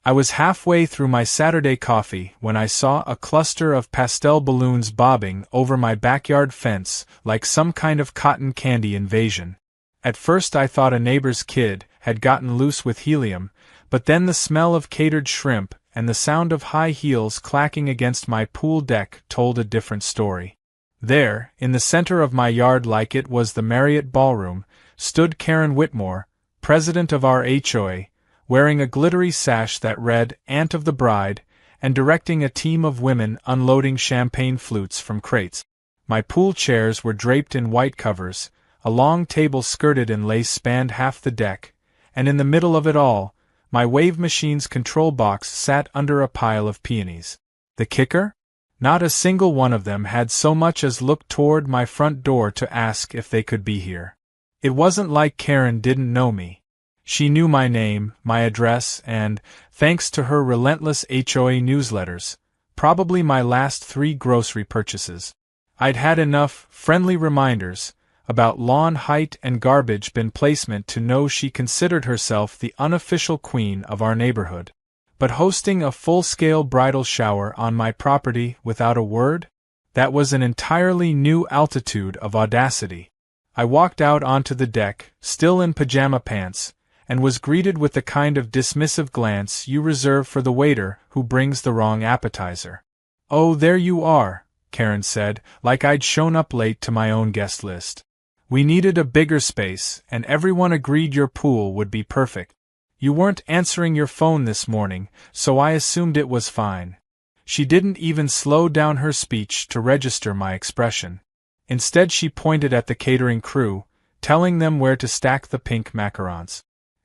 I was halfway through my Saturday coffee when I saw a cluster of pastel balloons bobbing over my backyard fence like some kind of cotton candy invasion. At first I thought a neighbor's kid had gotten loose with helium, but then the smell of catered shrimp and the sound of high heels clacking against my pool deck told a different story. There, in the center of my yard like it was the Marriott Ballroom, stood Karen Whitmore, president of our HOA, wearing a glittery sash that read Aunt of the Bride, and directing a team of women unloading champagne flutes from crates. My pool chairs were draped in white covers, a long table skirted in lace spanned half the deck, and in the middle of it all, my wave machine's control box sat under a pile of peonies. The kicker? Not a single one of them had so much as looked toward my front door to ask if they could be here. It wasn't like Karen didn't know me. She knew my name, my address, and, thanks to her relentless HOA newsletters, probably my last 3 grocery purchases. I'd had enough friendly reminders about lawn height and garbage bin placement to know she considered herself the unofficial queen of our neighborhood. But hosting a full-scale bridal shower on my property without a word? That was an entirely new altitude of audacity. I walked out onto the deck, still in pajama pants, and was greeted with the kind of dismissive glance you reserve for the waiter who brings the wrong appetizer. "Oh, there you are," Karen said, like I'd shown up late to my own guest list. "We needed a bigger space, and everyone agreed your pool would be perfect. You weren't answering your phone this morning, so I assumed it was fine." She didn't even slow down her speech to register my expression. Instead she pointed at the catering crew, telling them where to stack the pink macarons.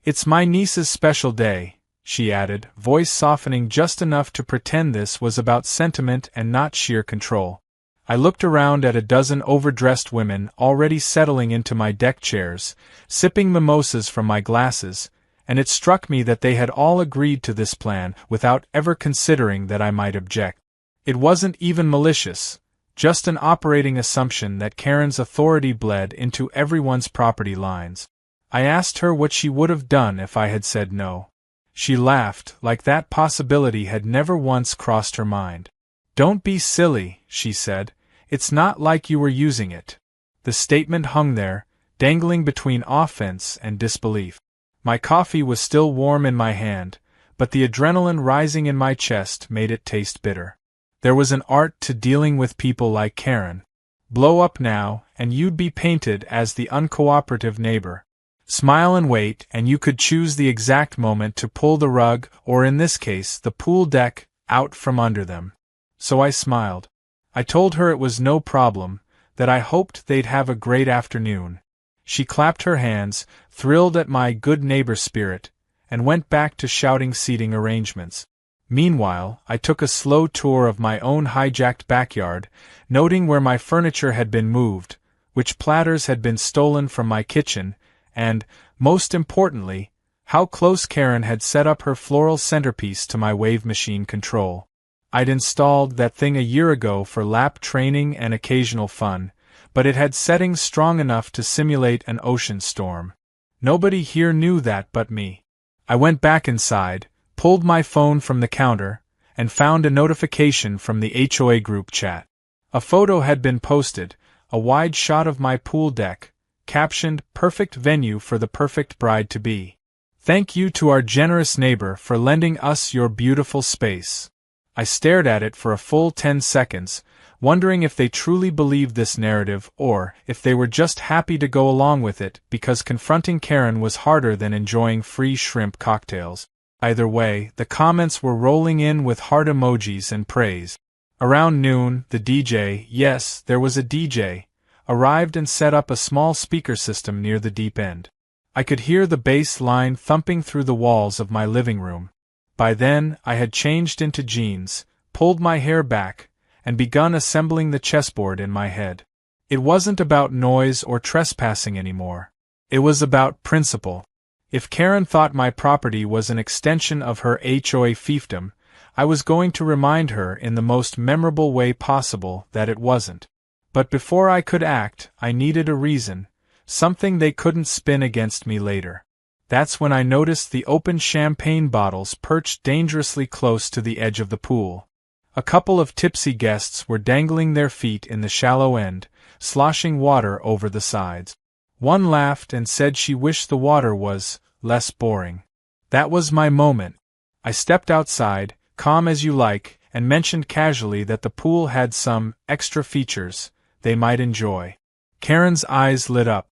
"It's my niece's special day," she added, voice softening just enough to pretend this was about sentiment and not sheer control. I looked around at a dozen overdressed women already settling into my deck chairs, sipping mimosas from my glasses, and it struck me that they had all agreed to this plan without ever considering that I might object. It wasn't even malicious, just an operating assumption that Karen's authority bled into everyone's property lines. I asked her what she would have done if I had said no. She laughed, like that possibility had never once crossed her mind. "Don't be silly," she said. "It's not like you were using it." The statement hung there, dangling between offense and disbelief. My coffee was still warm in my hand, but the adrenaline rising in my chest made it taste bitter. There was an art to dealing with people like Karen. Blow up now, and you'd be painted as the uncooperative neighbor. Smile and wait, and you could choose the exact moment to pull the rug, or in this case, the pool deck, out from under them. So I smiled. I told her it was no problem, that I hoped they'd have a great afternoon. She clapped her hands, thrilled at my good neighbor spirit, and went back to shouting seating arrangements. Meanwhile, I took a slow tour of my own hijacked backyard, noting where my furniture had been moved, which platters had been stolen from my kitchen, and, most importantly, how close Karen had set up her floral centerpiece to my wave machine control. I'd installed that thing a year ago for lap training and occasional fun, but it had settings strong enough to simulate an ocean storm. Nobody here knew that but me. I went back inside, pulled my phone from the counter, and found a notification from the HOA group chat. A photo had been posted, a wide shot of my pool deck, captioned, "Perfect venue for the perfect bride-to-be. Thank you to our generous neighbor for lending us your beautiful space." I stared at it for a full 10 seconds, wondering if they truly believed this narrative or if they were just happy to go along with it because confronting Karen was harder than enjoying free shrimp cocktails. Either way, the comments were rolling in with heart emojis and praise. Around noon, the DJ, yes, there was a DJ, arrived and set up a small speaker system near the deep end. I could hear the bass line thumping through the walls of my living room. By then, I had changed into jeans, pulled my hair back, and begun assembling the chessboard in my head. It wasn't about noise or trespassing anymore. It was about principle. If Karen thought my property was an extension of her HOA fiefdom, I was going to remind her in the most memorable way possible that it wasn't. But before I could act, I needed a reason, something they couldn't spin against me later. That's when I noticed the open champagne bottles perched dangerously close to the edge of the pool. A couple of tipsy guests were dangling their feet in the shallow end, sloshing water over the sides. One laughed and said she wished the water was less boring. That was my moment. I stepped outside, calm as you like, and mentioned casually that the pool had some extra features they might enjoy. Karen's eyes lit up.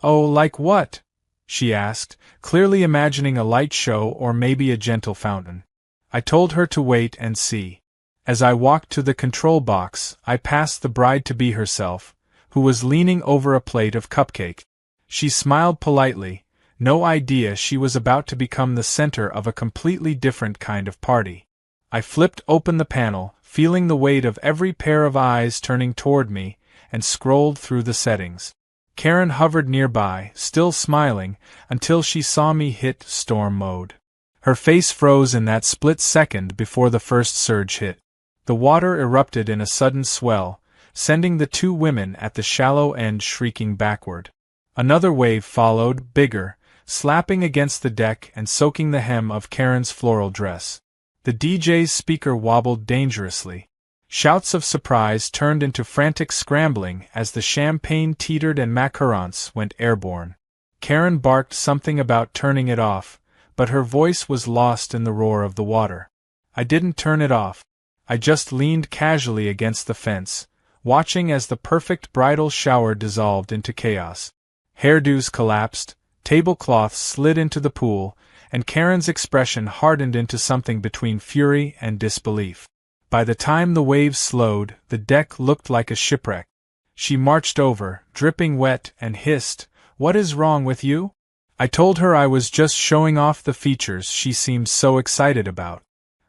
"Oh, like what?" she asked, clearly imagining a light show or maybe a gentle fountain. I told her to wait and see. As I walked to the control box, I passed the bride-to-be herself, who was leaning over a plate of cupcake. She smiled politely, no idea she was about to become the center of a completely different kind of party. I flipped open the panel, feeling the weight of every pair of eyes turning toward me, and scrolled through the settings. Karen hovered nearby, still smiling, until she saw me hit storm mode. Her face froze in that split second before the first surge hit. The water erupted in a sudden swell, sending the two women at the shallow end shrieking backward. Another wave followed, bigger, slapping against the deck and soaking the hem of Karen's floral dress. The DJ's speaker wobbled dangerously. Shouts of surprise turned into frantic scrambling as the champagne teetered and macarons went airborne. Karen barked something about turning it off, but her voice was lost in the roar of the water. I didn't turn it off. I just leaned casually against the fence, watching as the perfect bridal shower dissolved into chaos. Hairdos collapsed, tablecloths slid into the pool, and Karen's expression hardened into something between fury and disbelief. By the time the waves slowed, the deck looked like a shipwreck. She marched over, dripping wet, and hissed, "What is wrong with you?" I told her I was just showing off the features she seemed so excited about.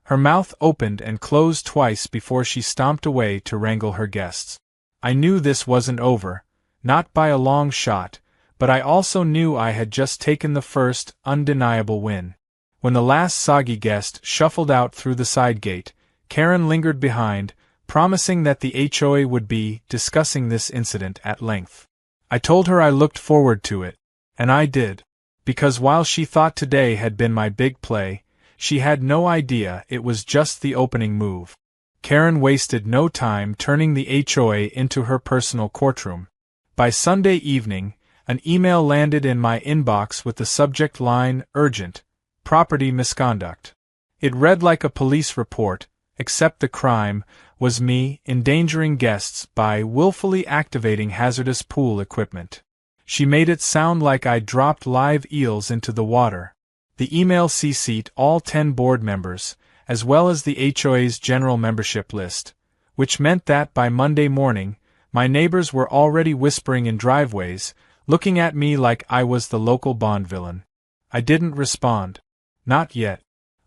Her mouth opened and closed twice before she stomped away to wrangle her guests. I knew this wasn't over, not by a long shot, but I also knew I had just taken the first, undeniable win. When the last soggy guest shuffled out through the side gate, Karen lingered behind, promising that the HOA would be discussing this incident at length. I told her I looked forward to it, and I did, because while she thought today had been my big play, she had no idea it was just the opening move. Karen wasted no time turning the HOA into her personal courtroom. By Sunday evening, an email landed in my inbox with the subject line, "Urgent, property misconduct." It read like a police report, except the crime was me endangering guests by willfully activating hazardous pool equipment. She made it sound like I dropped live eels into the water. The email CC'd all 10 board members, as well as the HOA's general membership list, which meant that by Monday morning, my neighbors were already whispering in driveways, looking at me like I was the local Bond villain. I didn't respond. Not yet.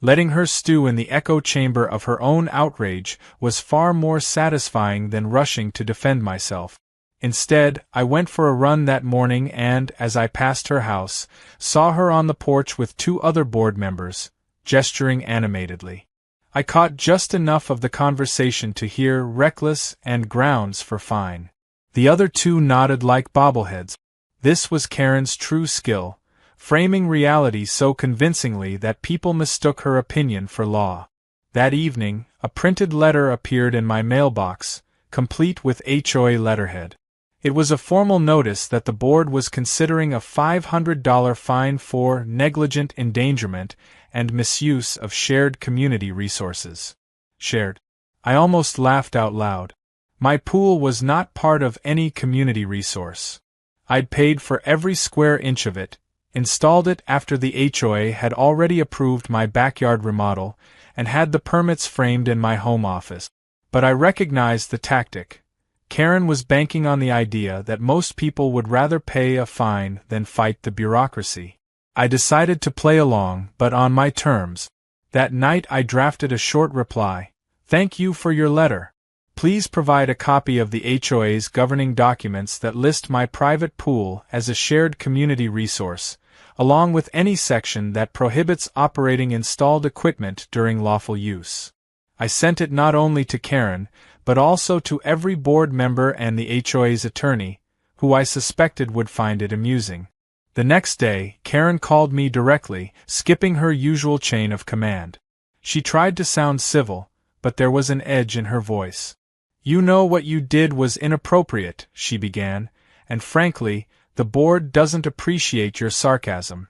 Letting her stew in the echo chamber of her own outrage was far more satisfying than rushing to defend myself. Instead, I went for a run that morning and, as I passed her house, saw her on the porch with 2 other board members, gesturing animatedly. I caught just enough of the conversation to hear "reckless" and "grounds for fine." The other 2 nodded like bobbleheads. This was Karen's true skill, framing reality so convincingly that people mistook her opinion for law. That evening, a printed letter appeared in my mailbox, complete with HOA letterhead. It was a formal notice that the board was considering a $500 fine for negligent endangerment and misuse of shared community resources. Shared. I almost laughed out loud. My pool was not part of any community resource. I'd paid for every square inch of it, installed it after the HOA had already approved my backyard remodel, and had the permits framed in my home office. But I recognized the tactic. Karen was banking on the idea that most people would rather pay a fine than fight the bureaucracy. I decided to play along, but on my terms. That night I drafted a short reply. "Thank you for your letter. Please provide a copy of the HOA's governing documents that list my private pool as a shared community resource, along with any section that prohibits operating installed equipment during lawful use." I sent it not only to Karen, but also to every board member and the HOA's attorney, who I suspected would find it amusing. The next day, Karen called me directly, skipping her usual chain of command. She tried to sound civil, but there was an edge in her voice. "You know what you did was inappropriate," she began, "and frankly, the board doesn't appreciate your sarcasm."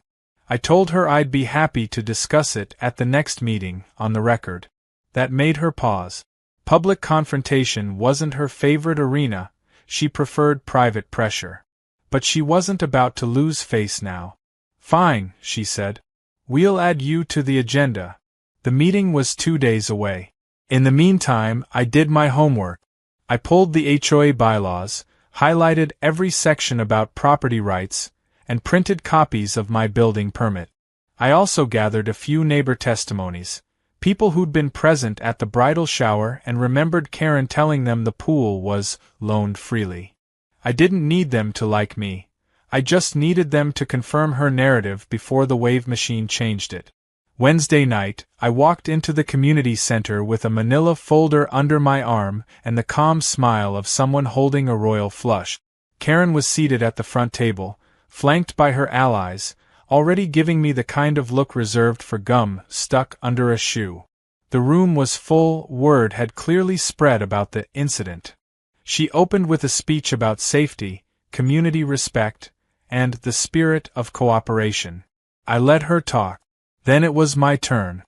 I told her I'd be happy to discuss it at the next meeting, on the record. That made her pause. Public confrontation wasn't her favorite arena, she preferred private pressure. But she wasn't about to lose face now. "Fine," she said. "We'll add you to the agenda." The meeting was 2 days away. In the meantime, I did my homework. I pulled the HOA bylaws, highlighted every section about property rights, and printed copies of my building permit. I also gathered a few neighbor testimonies, people who'd been present at the bridal shower and remembered Karen telling them the pool was loaned freely. I didn't need them to like me. I just needed them to confirm her narrative before the wave machine changed it. Wednesday night, I walked into the community center with a manila folder under my arm and the calm smile of someone holding a royal flush. Karen was seated at the front table, flanked by her allies, already giving me the kind of look reserved for gum stuck under a shoe. The room was full, word had clearly spread about the incident. She opened with a speech about safety, community respect, and the spirit of cooperation. I let her talk. Then it was my turn.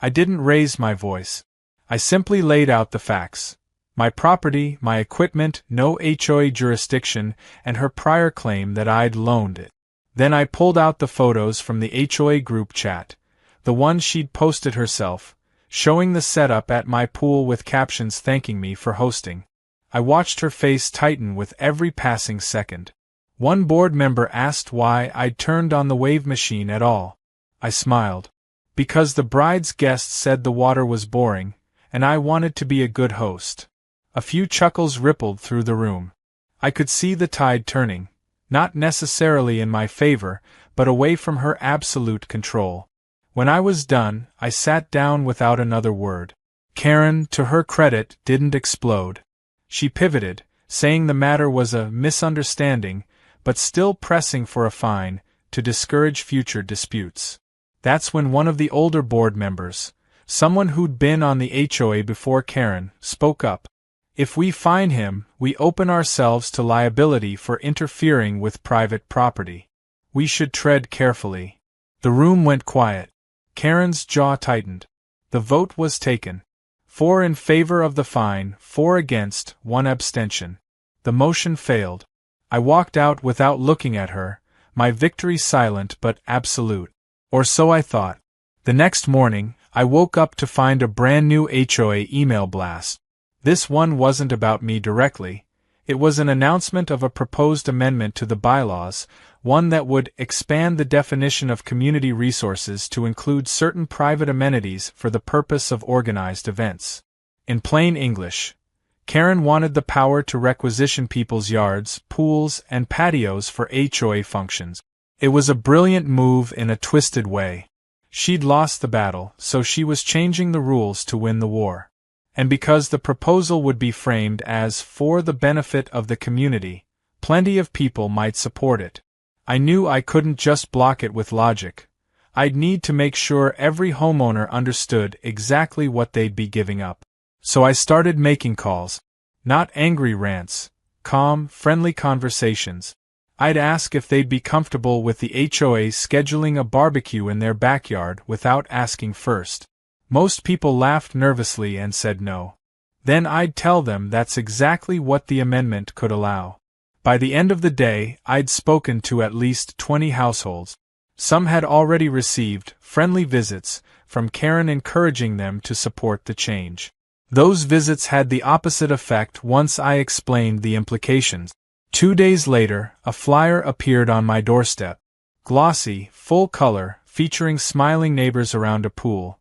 I didn't raise my voice. I simply laid out the facts. My property, my equipment, no HOA jurisdiction, and her prior claim that I'd loaned it. Then I pulled out the photos from the HOA group chat, the one she'd posted herself, showing the setup at my pool with captions thanking me for hosting. I watched her face tighten with every passing second. One board member asked why I'd turned on the wave machine at all. I smiled. Because the bride's guests said the water was boring, and I wanted to be a good host. A few chuckles rippled through the room. I could see the tide turning, not necessarily in my favor, but away from her absolute control. When I was done, I sat down without another word. Karen, to her credit, didn't explode. She pivoted, saying the matter was a misunderstanding, but still pressing for a fine, to discourage future disputes. That's when one of the older board members, someone who'd been on the HOA before Karen, spoke up. "If we fine him, we open ourselves to liability for interfering with private property. We should tread carefully." The room went quiet. Karen's jaw tightened. The vote was taken. 4 in favor of the fine, 4 against, 1 abstention. The motion failed. I walked out without looking at her, my victory silent but absolute. Or so I thought. The next morning, I woke up to find a brand new HOA email blast. This one wasn't about me directly. It was an announcement of a proposed amendment to the bylaws, one that would expand the definition of community resources to include certain private amenities for the purpose of organized events. In plain English, Karen wanted the power to requisition people's yards, pools, and patios for HOA functions. It was a brilliant move in a twisted way. She'd lost the battle, so she was changing the rules to win the war. And because the proposal would be framed as for the benefit of the community, plenty of people might support it. I knew I couldn't just block it with logic. I'd need to make sure every homeowner understood exactly what they'd be giving up. So I started making calls. Not angry rants, calm, friendly conversations. I'd ask if they'd be comfortable with the HOA scheduling a barbecue in their backyard without asking first. Most people laughed nervously and said no. Then I'd tell them that's exactly what the amendment could allow. By the end of the day, I'd spoken to at least 20 households. Some had already received friendly visits from Karen encouraging them to support the change. Those visits had the opposite effect once I explained the implications. 2 days later, a flyer appeared on my doorstep. Glossy, full color, featuring smiling neighbors around a pool.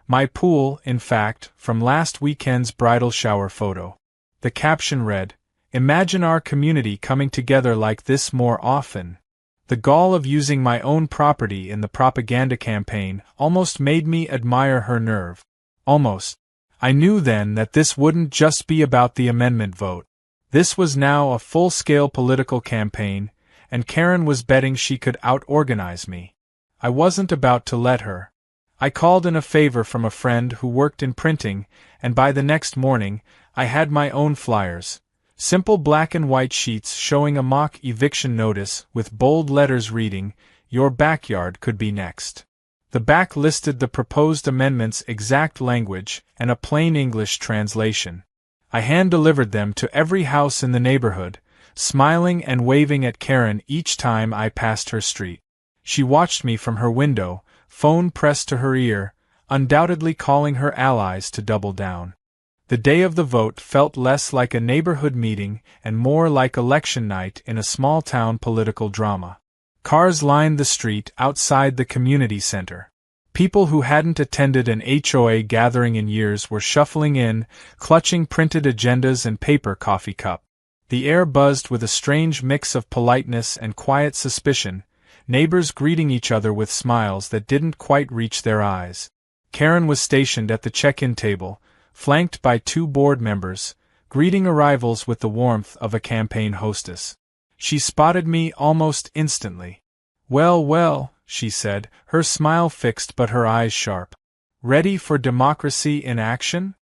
My pool, in fact, from last weekend's bridal shower photo. The caption read, "Imagine our community coming together like this more often." The gall of using my own property in the propaganda campaign almost made me admire her nerve. Almost. I knew then that this wouldn't just be about the amendment vote. This was now a full-scale political campaign, and Karen was betting she could out-organize me. I wasn't about to let her. I called in a favor from a friend who worked in printing, and by the next morning, I had my own flyers. Simple black and white sheets showing a mock eviction notice with bold letters reading, "Your backyard could be next." The back listed the proposed amendment's exact language and a plain English translation. I hand-delivered them to every house in the neighborhood, smiling and waving at Karen each time I passed her street. She watched me from her window, phone pressed to her ear, undoubtedly calling her allies to double down. The day of the vote felt less like a neighborhood meeting and more like election night in a small-town political drama. Cars lined the street outside the community center. People who hadn't attended an HOA gathering in years were shuffling in, clutching printed agendas and paper coffee cup. The air buzzed with a strange mix of politeness and quiet suspicion, neighbors greeting each other with smiles that didn't quite reach their eyes. Karen was stationed at the check-in table, flanked by 2 board members, greeting arrivals with the warmth of a campaign hostess. She spotted me almost instantly. "Well, well," she said, her smile fixed but her eyes sharp. "Ready for democracy in action?"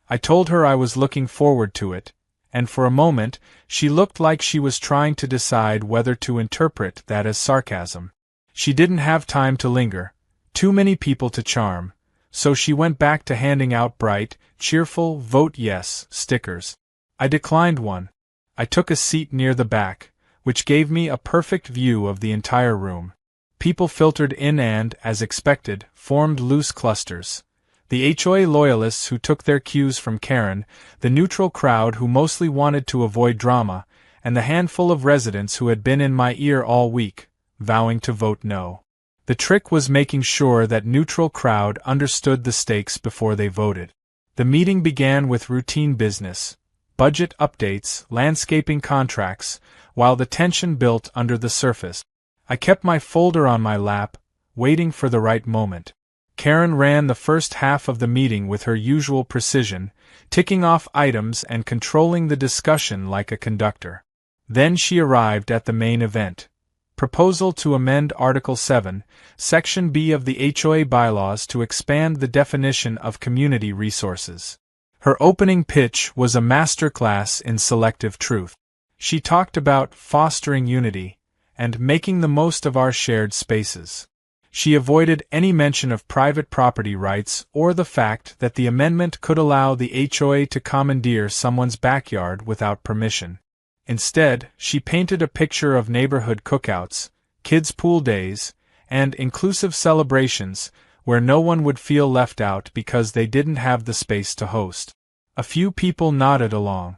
I told her I was looking forward to it, and for a moment, she looked like she was trying to decide whether to interpret that as sarcasm. She didn't have time to linger, too many people to charm, so she went back to handing out bright, cheerful "Vote Yes" stickers. I declined one. I took a seat near the back, which gave me a perfect view of the entire room. People filtered in and, as expected, formed loose clusters. The HOA loyalists who took their cues from Karen, the neutral crowd who mostly wanted to avoid drama, and the handful of residents who had been in my ear all week, vowing to vote no. The trick was making sure that neutral crowd understood the stakes before they voted. The meeting began with routine business, budget updates, landscaping contracts, while the tension built under the surface. I kept my folder on my lap, waiting for the right moment. Karen ran the first half of the meeting with her usual precision, ticking off items and controlling the discussion like a conductor. Then she arrived at the main event. Proposal to amend Article 7, Section B of the HOA bylaws to expand the definition of community resources. Her opening pitch was a masterclass in selective truth. She talked about fostering unity and making the most of our shared spaces. She avoided any mention of private property rights or the fact that the amendment could allow the HOA to commandeer someone's backyard without permission. Instead, she painted a picture of neighborhood cookouts, kids' pool days, and inclusive celebrations where no one would feel left out because they didn't have the space to host. A few people nodded along.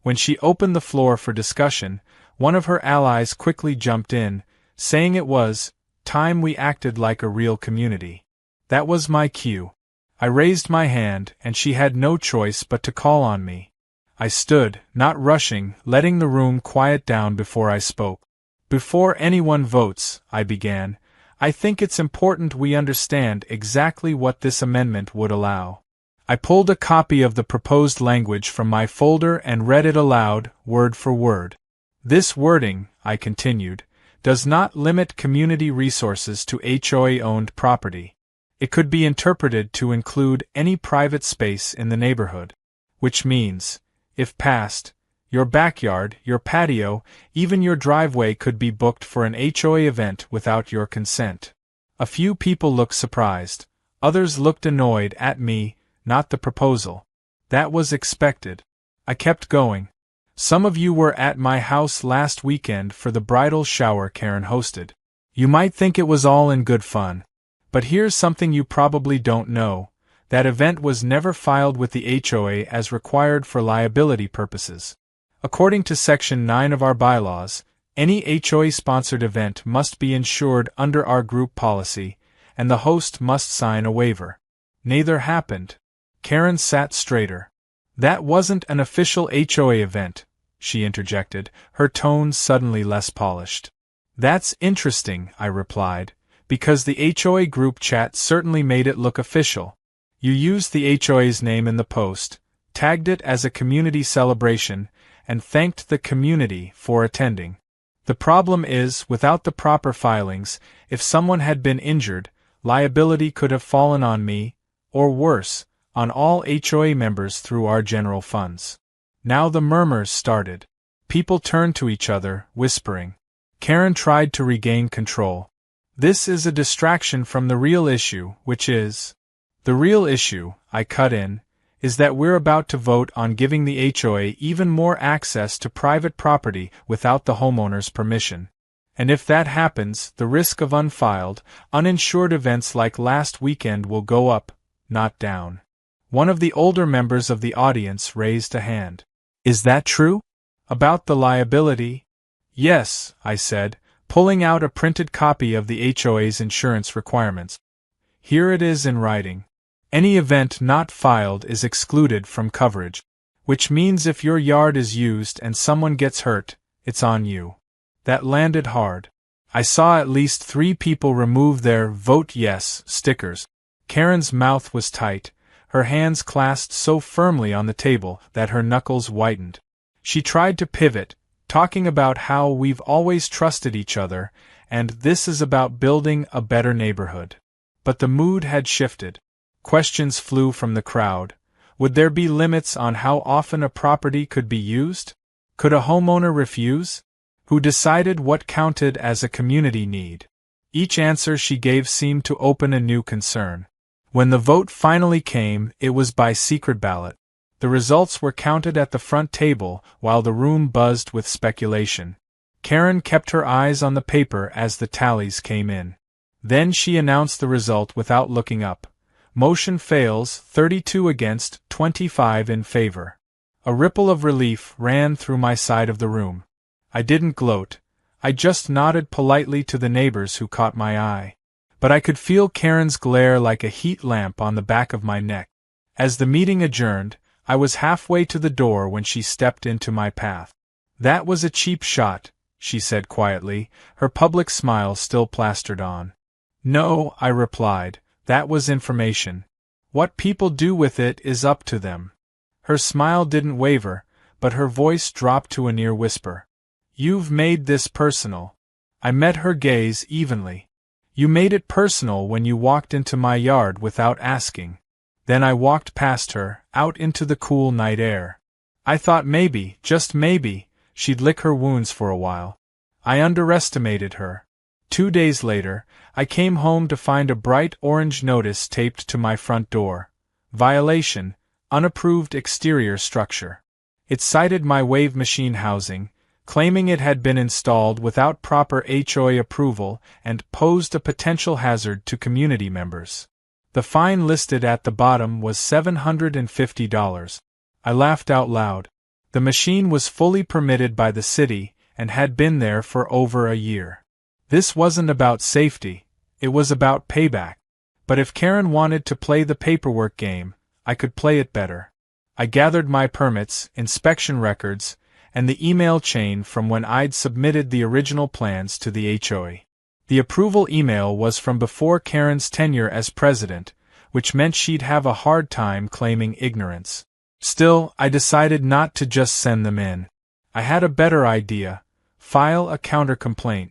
When she opened the floor for discussion, one of her allies quickly jumped in, saying it was time we acted like a real community. That was my cue. I raised my hand, and she had no choice but to call on me. I stood, not rushing, letting the room quiet down before I spoke. "Before anyone votes," I began, "I think it's important we understand exactly what this amendment would allow." I pulled a copy of the proposed language from my folder and read it aloud, word for word. "This wording," I continued, "does not limit community resources to HOA-owned property. It could be interpreted to include any private space in the neighborhood. Which means, if passed, your backyard, your patio, even your driveway could be booked for an HOA event without your consent." A few people looked surprised. Others looked annoyed at me, not the proposal. That was expected. I kept going. "Some of you were at my house last weekend for the bridal shower Karen hosted. You might think it was all in good fun. But here's something you probably don't know. That event was never filed with the HOA as required for liability purposes. According to Section 9 of our bylaws, any HOA-sponsored event must be insured under our group policy, and the host must sign a waiver. Neither happened." Karen sat straighter. "That wasn't an official HOA event," she interjected, her tone suddenly less polished. "That's interesting," I replied, "because the HOA group chat certainly made it look official. You used the HOA's name in the post, tagged it as a community celebration, and thanked the community for attending. The problem is, without the proper filings, if someone had been injured, liability could have fallen on me, or worse, on all HOA members through our general funds. Now the murmurs started. People turned to each other, whispering. Karen tried to regain control. This is a distraction from the real issue, which is... The real issue, I cut in, is that we're about to vote on giving the HOA even more access to private property without the homeowner's permission. And if that happens, the risk of unfiled, uninsured events like last weekend will go up, not down. One of the older members of the audience raised a hand. Is that true? About the liability? Yes, I said, pulling out a printed copy of the HOA's insurance requirements. Here it is in writing. Any event not filed is excluded from coverage, which means if your yard is used and someone gets hurt, it's on you. That landed hard. I saw at least 3 people remove their "Vote Yes" stickers. Karen's mouth was tight, her hands clasped so firmly on the table that her knuckles whitened. She tried to pivot, talking about how we've always trusted each other, and this is about building a better neighborhood. But the mood had shifted. Questions flew from the crowd. Would there be limits on how often a property could be used? Could a homeowner refuse? Who decided what counted as a community need? Each answer she gave seemed to open a new concern. When the vote finally came, it was by secret ballot. The results were counted at the front table while the room buzzed with speculation. Karen kept her eyes on the paper as the tallies came in. Then she announced the result without looking up. Motion fails, 32 against, 25 in favor. A ripple of relief ran through my side of the room. I didn't gloat. I just nodded politely to the neighbors who caught my eye. But I could feel Karen's glare like a heat lamp on the back of my neck. As the meeting adjourned, I was halfway to the door when she stepped into my path. That was a cheap shot, she said quietly, her public smile still plastered on. No, I replied. That was information. What people do with it is up to them. Her smile didn't waver, but her voice dropped to a near whisper. You've made this personal. I met her gaze evenly. You made it personal when you walked into my yard without asking. Then I walked past her, out into the cool night air. I thought maybe, just maybe, she'd lick her wounds for a while. I underestimated her. 2 days later, I came home to find a bright orange notice taped to my front door. Violation, unapproved exterior structure. It cited my wave machine housing, claiming it had been installed without proper HOA approval and posed a potential hazard to community members. The fine listed at the bottom was $750. I laughed out loud. The machine was fully permitted by the city and had been there for over a year. This wasn't about safety, it was about payback. But if Karen wanted to play the paperwork game, I could play it better. I gathered my permits, inspection records, and the email chain from when I'd submitted the original plans to the HOA. The approval email was from before Karen's tenure as president, which meant she'd have a hard time claiming ignorance. Still, I decided not to just send them in. I had a better idea: file a counter-complaint.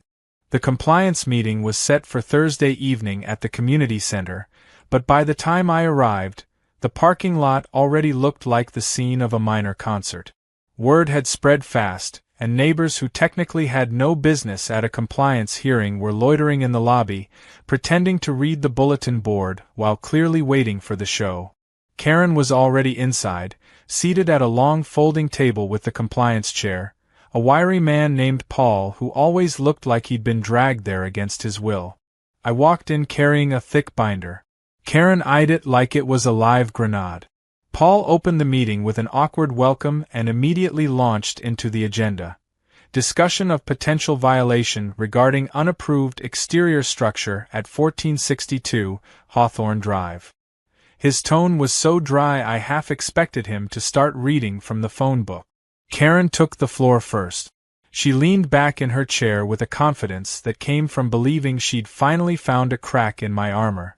The compliance meeting was set for Thursday evening at the community center, but by the time I arrived, the parking lot already looked like the scene of a minor concert. Word had spread fast, and neighbors who technically had no business at a compliance hearing were loitering in the lobby, pretending to read the bulletin board while clearly waiting for the show. Karen was already inside, seated at a long folding table with the compliance chair, a wiry man named Paul who always looked like he'd been dragged there against his will. I walked in carrying a thick binder. Karen eyed it like it was a live grenade. Paul opened the meeting with an awkward welcome and immediately launched into the agenda. Discussion of potential violation regarding unapproved exterior structure at 1462 Hawthorne Drive. His tone was so dry I half expected him to start reading from the phone book. Karen took the floor first. She leaned back in her chair with a confidence that came from believing she'd finally found a crack in my armor.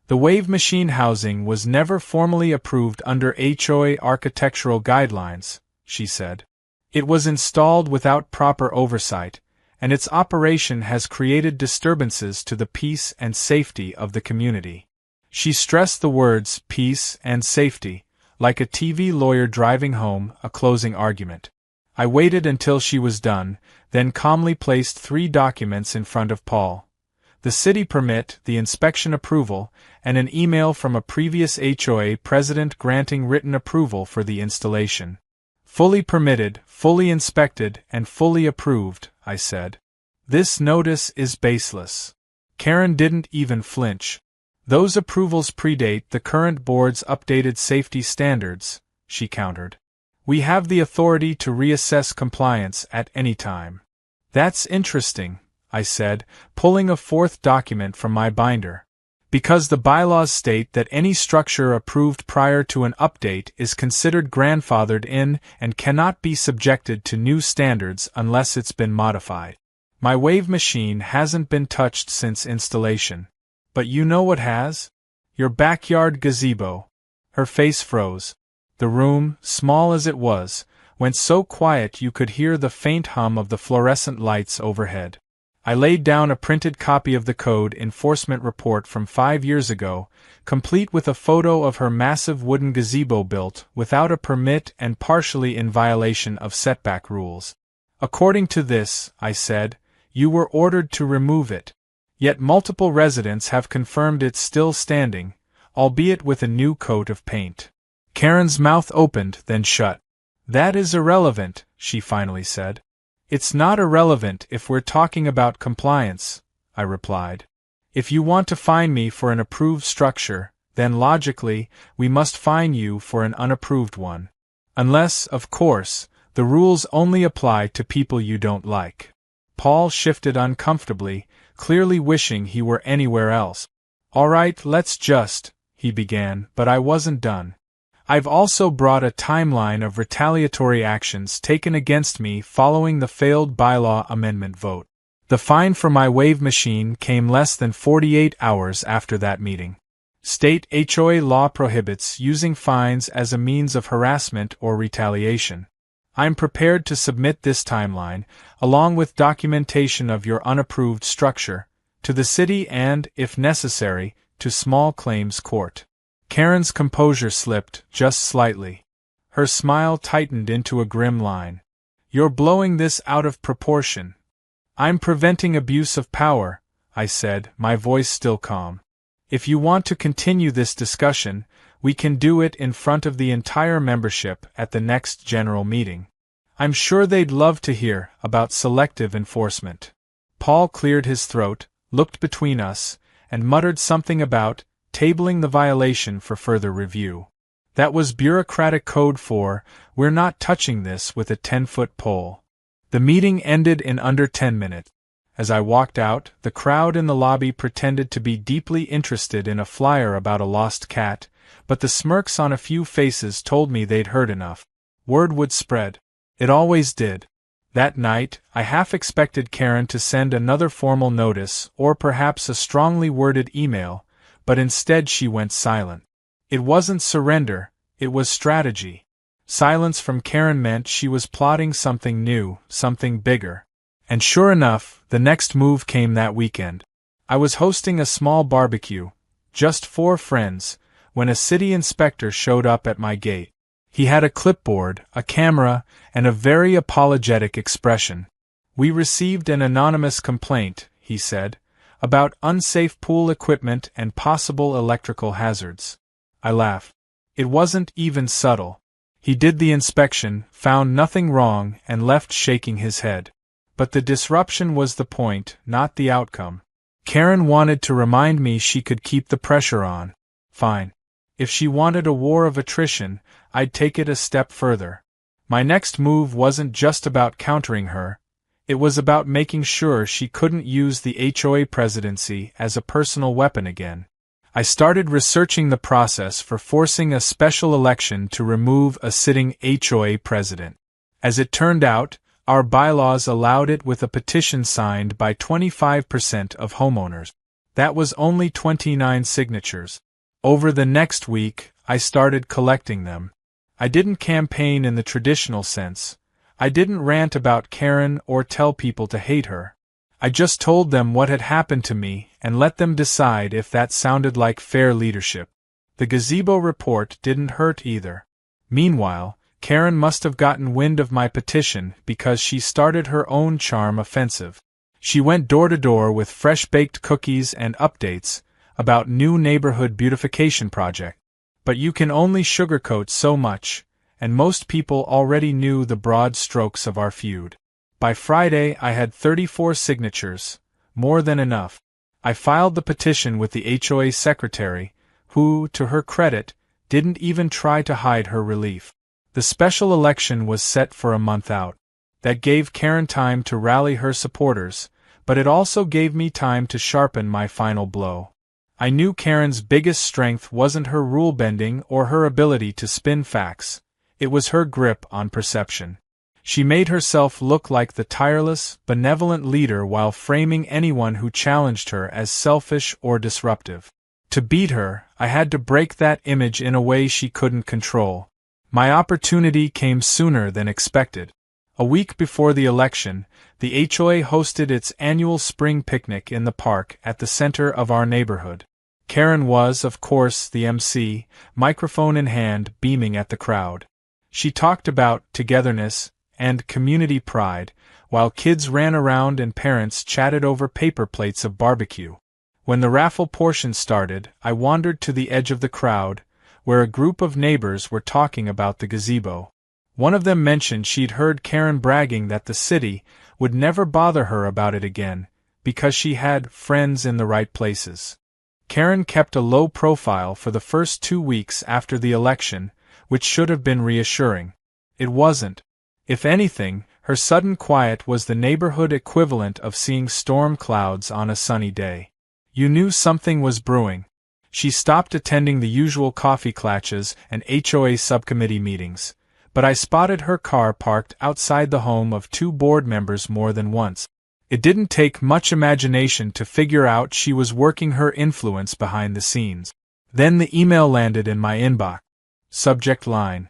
The wave machine housing was never formally approved under HOA architectural guidelines, she said. It was installed without proper oversight, and its operation has created disturbances to the peace and safety of the community. She stressed the words peace and safety, like a TV lawyer driving home a closing argument. I waited until she was done, then calmly placed 3 documents in front of Paul: the city permit, the inspection approval, and an email from a previous HOA president granting written approval for the installation. Fully permitted, fully inspected, and fully approved, I said. This notice is baseless. Karen didn't even flinch. Those approvals predate the current board's updated safety standards, she countered. We have the authority to reassess compliance at any time. That's interesting, I said, pulling a 4th document from my binder. Because the bylaws state that any structure approved prior to an update is considered grandfathered in and cannot be subjected to new standards unless it's been modified. My wave machine hasn't been touched since installation. But you know what has? Your backyard gazebo. Her face froze. The room, small as it was, went so quiet you could hear the faint hum of the fluorescent lights overhead. I laid down a printed copy of the code enforcement report from 5 years ago, complete with a photo of her massive wooden gazebo built without a permit and partially in violation of setback rules. According to this, I said, you were ordered to remove it. Yet multiple residents have confirmed it's still standing, albeit with a new coat of paint. Karen's mouth opened, then shut. That is irrelevant, she finally said. It's not irrelevant if we're talking about compliance, I replied. If you want to fine me for an approved structure, then logically, we must fine you for an unapproved one. Unless, of course, the rules only apply to people you don't like. Paul shifted uncomfortably, clearly wishing he were anywhere else. All right, let's just, he began, but I wasn't done. I've also brought a timeline of retaliatory actions taken against me following the failed bylaw amendment vote. The fine for my wave machine came less than 48 hours after that meeting. State HOA law prohibits using fines as a means of harassment or retaliation. I'm prepared to submit this timeline, along with documentation of your unapproved structure, to the city and, if necessary, to small claims court. Karen's composure slipped, just slightly. Her smile tightened into a grim line. You're blowing this out of proportion. I'm preventing abuse of power, I said, my voice still calm. If you want to continue this discussion, we can do it in front of the entire membership at the next general meeting. I'm sure they'd love to hear about selective enforcement. Paul cleared his throat, looked between us, and muttered something about tabling the violation for further review. That was bureaucratic code for, we're not touching this with a 10-foot pole. The meeting ended in under 10 minutes. As I walked out, the crowd in the lobby pretended to be deeply interested in a flyer about a lost cat, but the smirks on a few faces told me they'd heard enough. Word would spread. It always did. That night, I half expected Karen to send another formal notice or perhaps a strongly worded email, but instead she went silent. It wasn't surrender, it was strategy. Silence from Karen meant she was plotting something new, something bigger. And sure enough, the next move came that weekend. I was hosting a small barbecue, just 4 friends, when a city inspector showed up at my gate. He had a clipboard, a camera, and a very apologetic expression. We received an anonymous complaint, he said, about unsafe pool equipment and possible electrical hazards. I laughed. It wasn't even subtle. He did the inspection, found nothing wrong, and left shaking his head. But the disruption was the point, not the outcome. Karen wanted to remind me she could keep the pressure on. Fine. If she wanted a war of attrition, I'd take it a step further. My next move wasn't just about countering her. It was about making sure she couldn't use the HOA presidency as a personal weapon again. I started researching the process for forcing a special election to remove a sitting HOA president. As it turned out, our bylaws allowed it with a petition signed by 25% of homeowners. That was only 29 signatures. Over the next week, I started collecting them. I didn't campaign in the traditional sense. I didn't rant about Karen or tell people to hate her. I just told them what had happened to me and let them decide if that sounded like fair leadership. The gazebo report didn't hurt either. Meanwhile, Karen must have gotten wind of my petition because she started her own charm offensive. She went door to door with fresh-baked cookies and updates about new neighborhood beautification project. But you can only sugarcoat so much, and most people already knew the broad strokes of our feud. By Friday I had 34 signatures, more than enough. I filed the petition with the HOA secretary, who, to her credit, didn't even try to hide her relief. The special election was set for a month out. That gave Karen time to rally her supporters, but it also gave me time to sharpen my final blow. I knew Karen's biggest strength wasn't her rule-bending or her ability to spin facts. It was her grip on perception. She made herself look like the tireless, benevolent leader while framing anyone who challenged her as selfish or disruptive. To beat her, I had to break that image in a way she couldn't control. My opportunity came sooner than expected. A week before the election, the HOA hosted its annual spring picnic in the park at the center of our neighborhood. Karen was, of course, the MC, microphone in hand, beaming at the crowd. She talked about togetherness and community pride, while kids ran around and parents chatted over paper plates of barbecue. When the raffle portion started, I wandered to the edge of the crowd, where a group of neighbors were talking about the gazebo. One of them mentioned she'd heard Karen bragging that the city would never bother her about it again, because she had friends in the right places. Karen kept a low profile for the first 2 weeks after the election, which should have been reassuring. It wasn't. If anything, her sudden quiet was the neighborhood equivalent of seeing storm clouds on a sunny day. You knew something was brewing. She stopped attending the usual coffee clatches and HOA subcommittee meetings, but I spotted her car parked outside the home of 2 board members more than once. It didn't take much imagination to figure out she was working her influence behind the scenes. Then the email landed in my inbox. Subject line: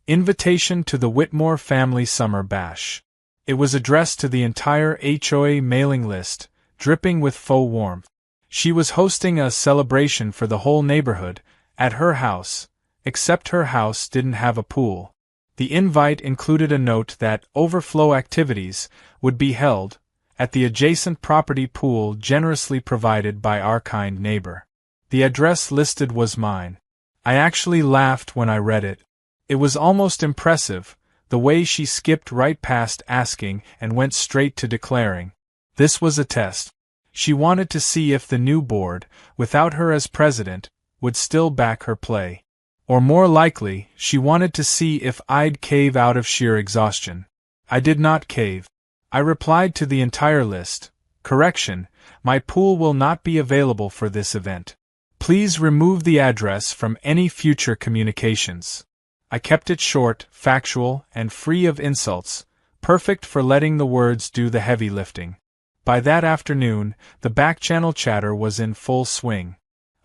Invitation to the Whitmore Family Summer Bash. It was addressed to the entire HOA mailing list, dripping with faux warmth. She was hosting a celebration for the whole neighborhood, at her house, except her house didn't have a pool. The invite included a note that overflow activities would be held at the adjacent property pool generously provided by our kind neighbor. The address listed was mine. I actually laughed when I read it. It was almost impressive, the way she skipped right past asking and went straight to declaring. This was a test. She wanted to see if the new board, without her as president, would still back her play. Or more likely, she wanted to see if I'd cave out of sheer exhaustion. I did not cave. I replied to the entire list. Correction, my pool will not be available for this event. Please remove the address from any future communications. I kept it short, factual, and free of insults, perfect for letting the words do the heavy lifting. By that afternoon, the back-channel chatter was in full swing.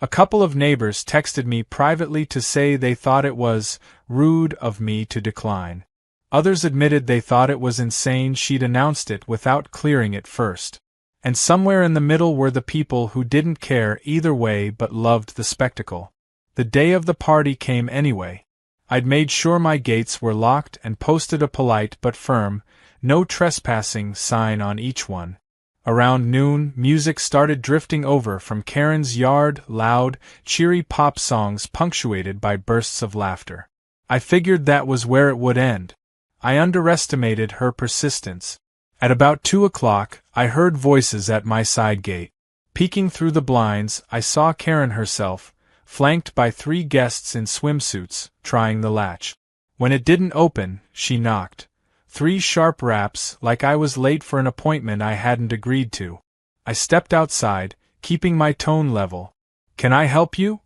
A couple of neighbors texted me privately to say they thought it was rude of me to decline. Others admitted they thought it was insane she'd announced it without clearing it first. And somewhere in the middle were the people who didn't care either way but loved the spectacle. The day of the party came anyway. I'd made sure my gates were locked and posted a polite but firm, "No trespassing" sign on each one. Around noon, music started drifting over from Karen's yard, loud, cheery pop songs punctuated by bursts of laughter. I figured that was where it would end. I underestimated her persistence. At about 2 o'clock, I heard voices at my side gate. Peeking through the blinds, I saw Karen herself, flanked by 3 guests in swimsuits, trying the latch. When it didn't open, she knocked. 3 sharp raps, like I was late for an appointment I hadn't agreed to. I stepped outside, keeping my tone level. "Can I help you?"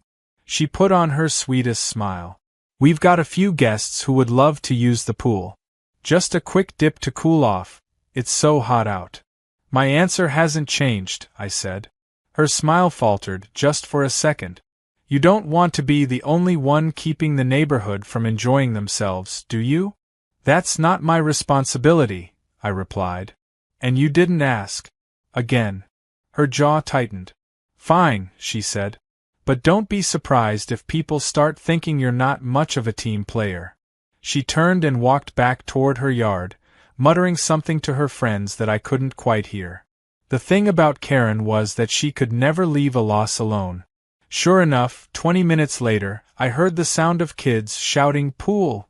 She put on her sweetest smile. "We've got a few guests who would love to use the pool. Just a quick dip to cool off. It's so hot out." "My answer hasn't changed," I said. Her smile faltered just for a second. "You don't want to be the only one keeping the neighborhood from enjoying themselves, do you?" "That's not my responsibility," I replied. "And you didn't ask." Again. Her jaw tightened. "Fine," she said. "But don't be surprised if people start thinking you're not much of a team player." She turned and walked back toward her yard, muttering something to her friends that I couldn't quite hear. The thing about Karen was that she could never leave a loss alone. Sure enough, 20 minutes later, I heard the sound of kids shouting "pool,"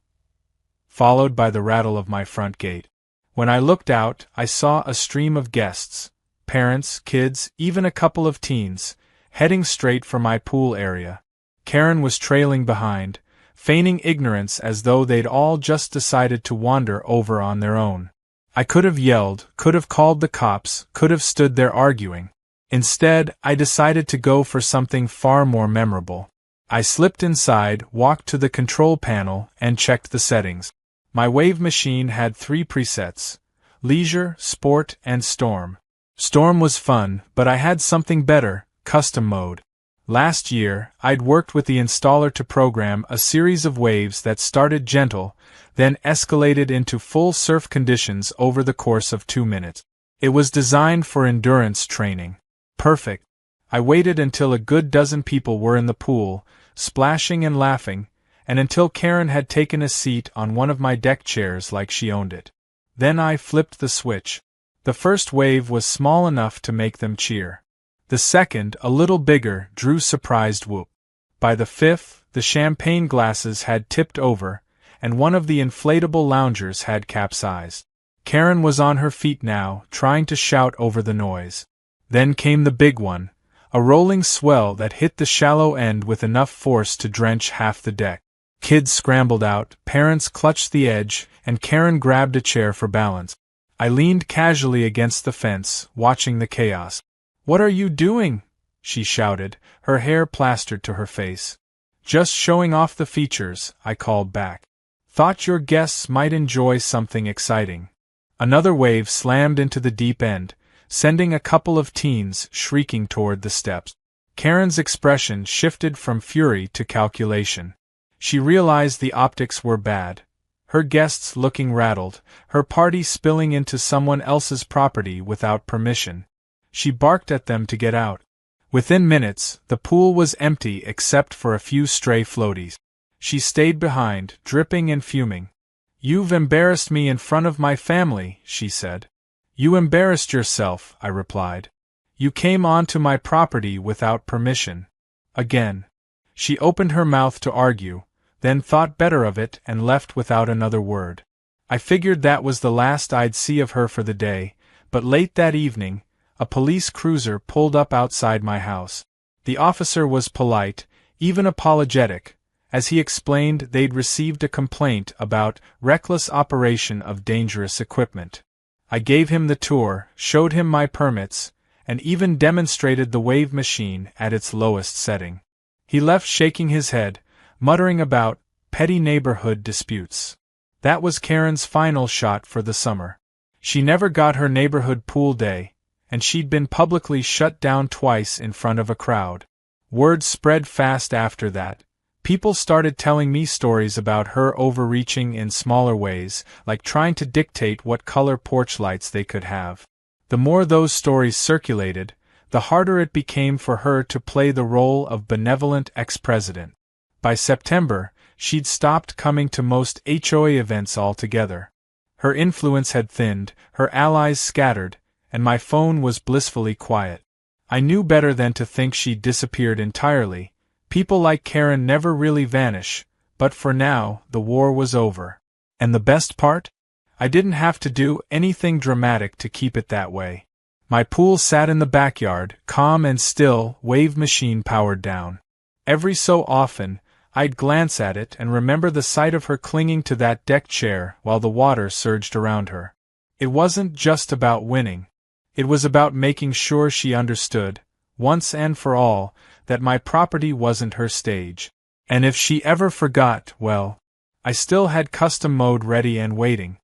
followed by the rattle of my front gate. When I looked out, I saw a stream of guests, parents, kids, even a couple of teens, heading straight for my pool area. Karen was trailing behind, feigning ignorance as though they'd all just decided to wander over on their own. I could have yelled, could have called the cops, could have stood there arguing. Instead, I decided to go for something far more memorable. I slipped inside, walked to the control panel, and checked the settings. My wave machine had 3 presets: Leisure, Sport, and Storm. Storm was fun, but I had something better: Custom Mode. Last year, I'd worked with the installer to program a series of waves that started gentle, then escalated into full surf conditions over the course of 2 minutes. It was designed for endurance training. Perfect. I waited until a good dozen people were in the pool, splashing and laughing, and until Karen had taken a seat on one of my deck chairs like she owned it. Then I flipped the switch. The first wave was small enough to make them cheer. The second, a little bigger, drew surprised whoop. By the fifth, the champagne glasses had tipped over, and one of the inflatable loungers had capsized. Karen was on her feet now, trying to shout over the noise. Then came the big one, a rolling swell that hit the shallow end with enough force to drench half the deck. Kids scrambled out, parents clutched the edge, and Karen grabbed a chair for balance. I leaned casually against the fence, watching the chaos. "What are you doing?" she shouted, her hair plastered to her face. "Just showing off the features," I called back. "Thought your guests might enjoy something exciting." Another wave slammed into the deep end, sending a couple of teens shrieking toward the steps. Karen's expression shifted from fury to calculation. She realized the optics were bad. Her guests looking rattled, her party spilling into someone else's property without permission. She barked at them to get out. Within minutes, the pool was empty except for a few stray floaties. She stayed behind, dripping and fuming. "You've embarrassed me in front of my family," she said. "You embarrassed yourself," I replied. "You came onto my property without permission." Again. She opened her mouth to argue, then thought better of it and left without another word. I figured that was the last I'd see of her for the day, but late that evening, a police cruiser pulled up outside my house. The officer was polite, even apologetic, as he explained they'd received a complaint about reckless operation of dangerous equipment. I gave him the tour, showed him my permits, and even demonstrated the wave machine at its lowest setting. He left shaking his head, muttering about petty neighborhood disputes. That was Karen's final shot for the summer. She never got her neighborhood pool day, and she'd been publicly shut down twice in front of a crowd. Word spread fast after that. People started telling me stories about her overreaching in smaller ways, like trying to dictate what color porch lights they could have. The more those stories circulated, the harder it became for her to play the role of benevolent ex-president. By September, she'd stopped coming to most HOA events altogether. Her influence had thinned, her allies scattered, and my phone was blissfully quiet. I knew better than to think she'd disappeared entirely. People like Karen never really vanish, but for now, the war was over. And the best part? I didn't have to do anything dramatic to keep it that way. My pool sat in the backyard, calm and still, wave machine powered down. Every so often, I'd glance at it and remember the sight of her clinging to that deck chair while the water surged around her. It wasn't just about winning. It was about making sure she understood, once and for all, that my property wasn't her stage. And if she ever forgot, well, I still had custom mode ready and waiting.